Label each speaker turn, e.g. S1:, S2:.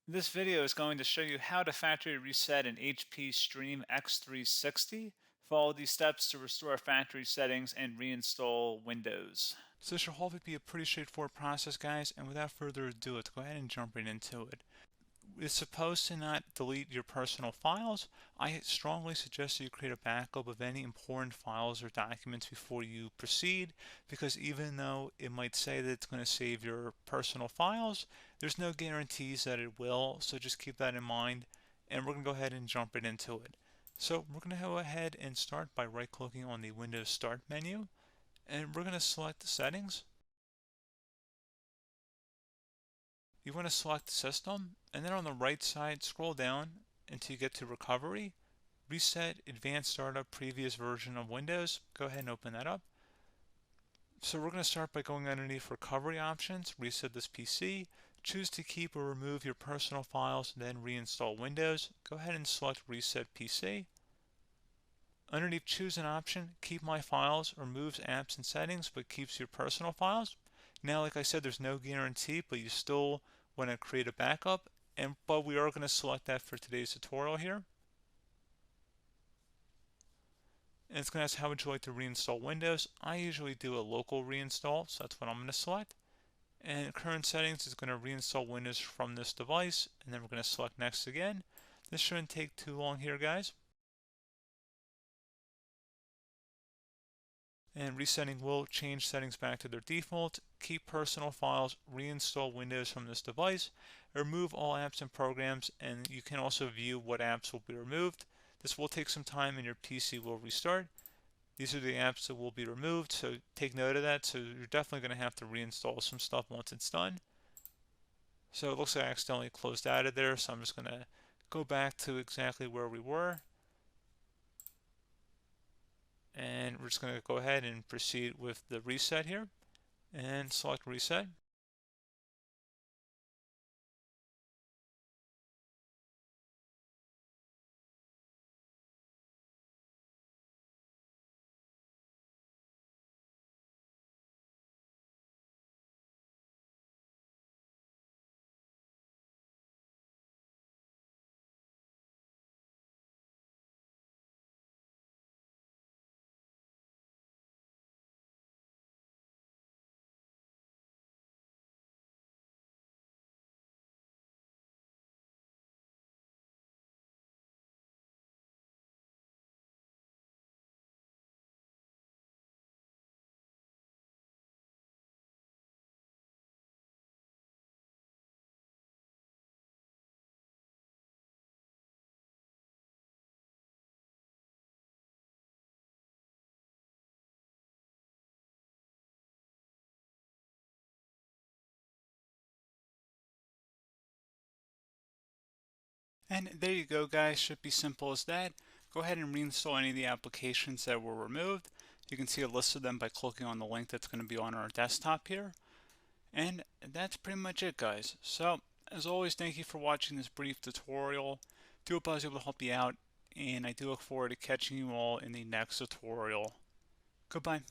S1: This video is going to show you how to factory reset an HP Stream X360. Follow these steps to restore factory settings and reinstall Windows.
S2: So this should hopefully be a pretty straightforward process, guys, and without further ado, let's go ahead and jump right into it. It's supposed to not delete your personal files. I strongly suggest you create a backup of any important files or documents before you proceed, because even though it might say that it's going to save your personal files, there's no guarantees that it will, so just keep that in mind, and we're going to go ahead and jump right into it. So we're going to go ahead and start by right-clicking on the Windows Start menu, and we're going to select the settings. You want to select System, and then on the right side, scroll down until you get to Recovery. Reset Advanced Startup Previous Version of Windows. Go ahead and open that up. So we're going to start by going underneath Recovery Options, reset this PC, choose to keep or remove your personal files, then reinstall Windows. Go ahead and select Reset PC. Underneath Choose an option, Keep My Files removes apps and settings but keeps your personal files. Now, like I said, there's no guarantee, but you still want to create a backup, but we are going to select that for today's tutorial here. And it's going to ask how would you like to reinstall Windows. I usually do a local reinstall, so that's what I'm going to select. And current settings is going to reinstall Windows from this device, and then we're going to select Next again. This shouldn't take too long here, guys. And resetting will change settings back to their default, keep personal files, reinstall Windows from this device, remove all apps and programs, and you can also view what apps will be removed. This will take some time and your PC will restart. These are the apps that will be removed, so take note of that. So you're definitely going to have to reinstall some stuff once it's done. So it looks like I accidentally closed out of there, so I'm just going to go back to exactly where we were. And we're just going to go ahead and proceed with the reset here and select reset. And there you go, guys. Should be simple as that. Go ahead and reinstall any of the applications that were removed. You can see a list of them by clicking on the link that's going to be on our desktop here. And that's pretty much it, guys. So, as always, thank you for watching this brief tutorial. Do hope I was able to help you out, and I do look forward to catching you all in the next tutorial. Goodbye.